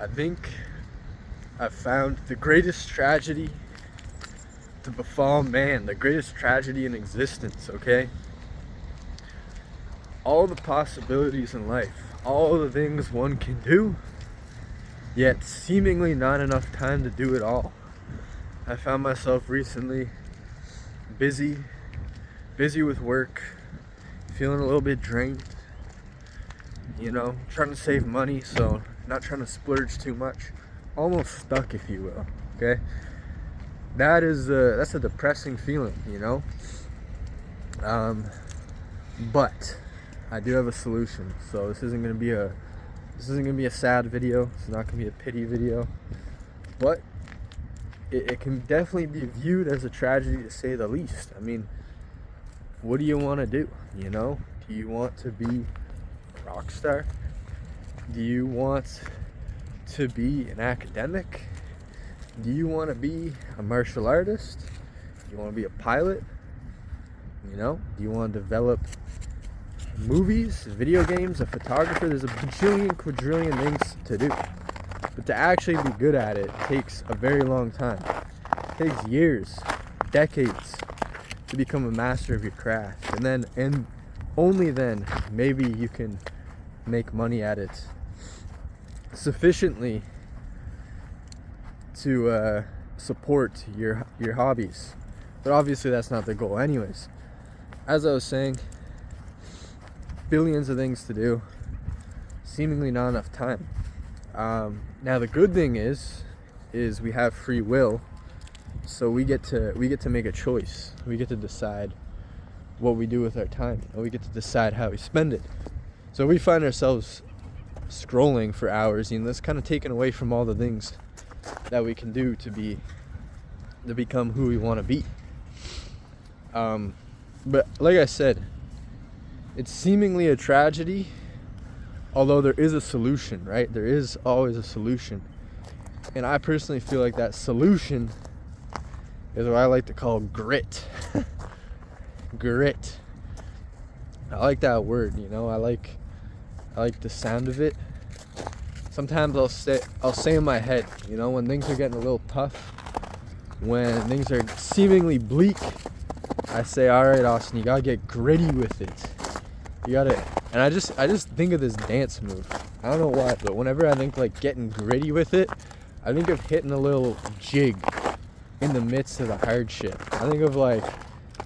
I think I've found the greatest tragedy to befall man, the greatest tragedy in existence, okay? All the possibilities in life, all the things one can do, yet seemingly not enough time to do it all. I found myself recently busy with work, feeling a little bit drained, trying to save money, so not trying to splurge too much, almost stuck, if you will, okay? That's a depressing feeling, but I do have a solution. So this isn't gonna be a sad video. It's not gonna be a pity video, but it can definitely be viewed as a tragedy, to say the least. I mean, what do you want to do? Do you want to be a rock star? Do you want to be an academic? Do you want to be a martial artist? Do you want to be a pilot? Do you want to develop movies, video games, a photographer? There's a bajillion, quadrillion things to do. But to actually be good at it takes a very long time. It takes years, decades to become a master of your craft. And only then, maybe you can make money at it sufficiently to support your hobbies. But obviously that's not the goal anyways. As I was saying, billions of things to do, seemingly not enough time. Now the good thing is we have free will, so we get to make a choice. We get to decide what we do with our time, and we get to decide how we spend it. So we find ourselves scrolling for hours, that's kind of taken away from all the things that we can do to become who we want to be. But like I said, it's seemingly a tragedy, although there is a solution, right? There is always a solution. And I personally feel like that solution is what I like to call grit. Grit. I like that word, I like the sound of it. Sometimes I'll say in my head, when things are getting a little tough, when things are seemingly bleak, I say, all right, Austin, you gotta get gritty with it. You gotta, and I just think of this dance move. I don't know why, but whenever I think like getting gritty with it, I think of hitting a little jig in the midst of the hardship. I think of like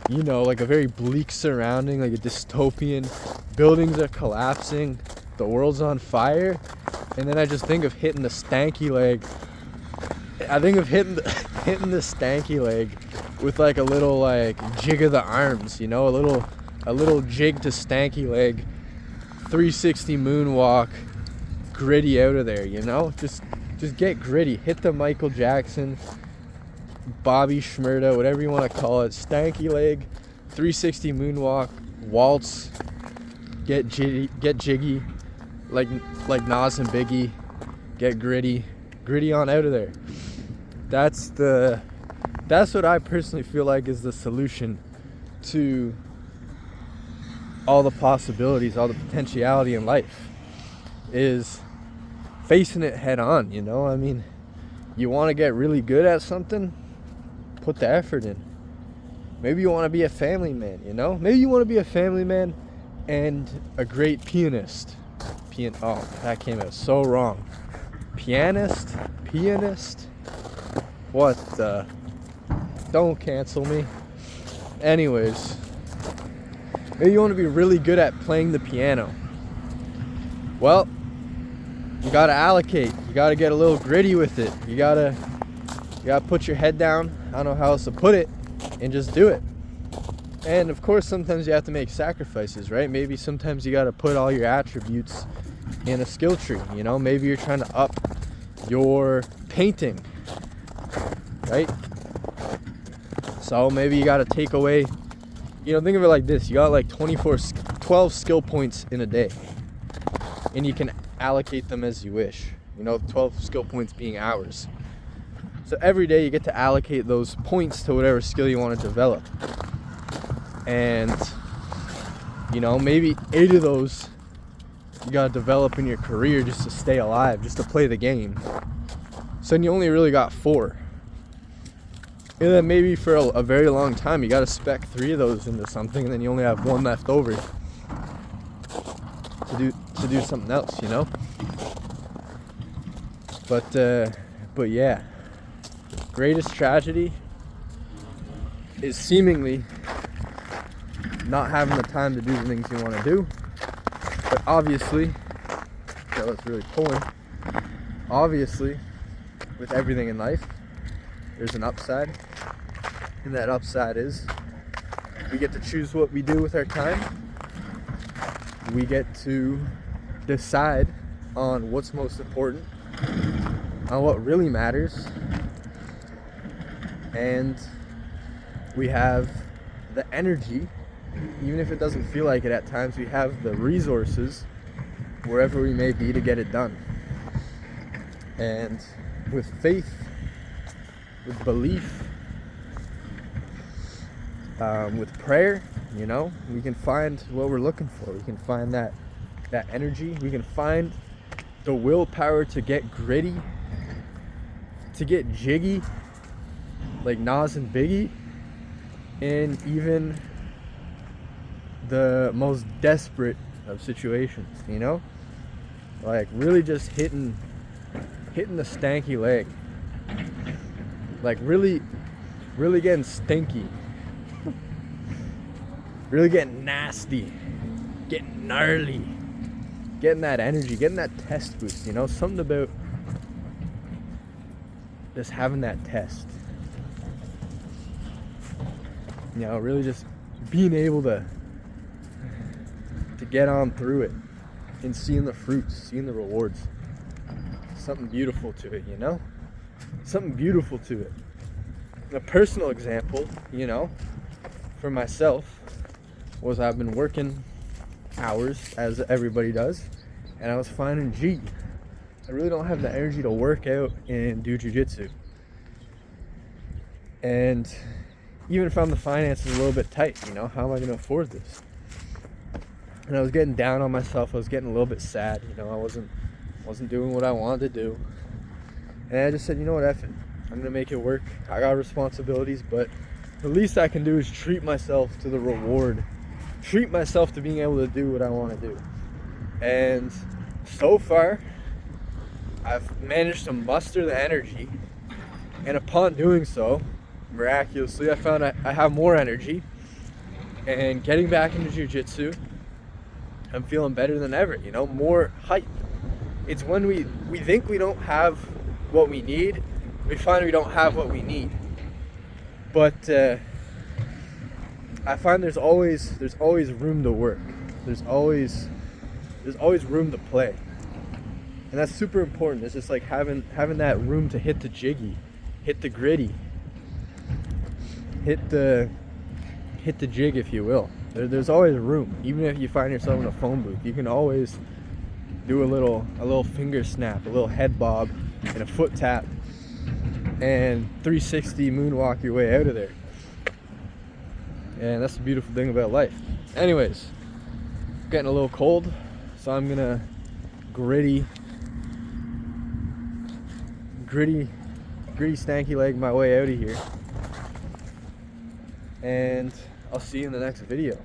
a very bleak surrounding, like a dystopian. Buildings are collapsing, the world's on fire, and then I just think of hitting the stanky leg. I think of hitting the stanky leg with like a little like jig of the arms, a little jig to stanky leg, 360 moonwalk, gritty out of there, just get gritty. Hit the Michael Jackson, Bobby Shmurda, whatever you want to call it, stanky leg, 360 moonwalk, waltz, get jiggy, like Nas and Biggie, get gritty on out of there. That's what I personally feel like is the solution to all the possibilities, all the potentiality in life, is facing it head on. I mean, you want to get really good at something, put the effort in. Maybe you want to be a family man, maybe you want to be a family man and a great pianist. Oh, that came out so wrong. Pianist, what the? Don't cancel me. Anyways, maybe you want to be really good at playing the piano. Well, you gotta allocate. You gotta get a little gritty with it. You gotta put your head down. I don't know how else to put it, and just do it. And of course, sometimes you have to make sacrifices, right? Maybe sometimes you gotta put all your attributes in a skill tree. Maybe you're trying to up your painting, right? So maybe you gotta take away, think of it like this. You got like 12 skill points in a day, and you can allocate them as you wish. 12 skill points being hours. So every day you get to allocate those points to whatever skill you want to develop. And maybe 8 of those you gotta develop in your career just to stay alive, just to play the game. So then you only really got 4. And then maybe for a very long time you gotta spec 3 of those into something, and then you only have 1 left over to do something else, you know? But yeah, greatest tragedy is seemingly not having the time to do the things you want to do. But obviously, that was really pulling. Obviously, with everything in life, there's an upside. And that upside is we get to choose what we do with our time. We get to decide on what's most important, on what really matters. And we have the energy, even if it doesn't feel like it at times, we have the resources wherever we may be to get it done. And with faith, with belief, with prayer, you know, we can find what we're looking for. We can find that energy. We can find the willpower to get gritty, to get jiggy, like Nas and Biggie, in even the most desperate of situations, you know? Like really just hitting the stanky leg. Like really getting stinky. Really getting nasty. Getting gnarly. Getting that energy, getting that test boost, you know? Something about just having that test. You know, really just being able to get on through it and seeing the fruits, seeing the rewards. Something beautiful to it, you know? Something beautiful to it. A personal example, you know, for myself was I've been working hours as everybody does, and I was finding, gee, I really don't have the energy to work out and do jiu-jitsu. And even if I'm the finances a little bit tight, you know, how am I going to afford this? And I was getting down on myself. I was getting a little bit sad. You know, I wasn't doing what I wanted to do. And I just said, you know what, F it. I'm going to make it work. I got responsibilities, but the least I can do is treat myself to the reward. Treat myself to being able to do what I want to do. And so far, I've managed to muster the energy. And upon doing so, miraculously, I found I have more energy. And getting back into jiu-jitsu, I'm feeling better than ever, you know, more hype. It's when we think we don't have what we need, we find we don't have what we need. But I find there's always room to work. There's always room to play. And that's super important. It's just like having that room to hit the jiggy, hit the gritty, hit the jig, if you will. There's always room. Even if you find yourself in a phone booth, you can always do a little finger snap, a little head bob, and a foot tap, and 360 moonwalk your way out of there. And that's the beautiful thing about life. Anyways, getting a little cold, so I'm gonna gritty stanky leg my way out of here. And I'll see you in the next video.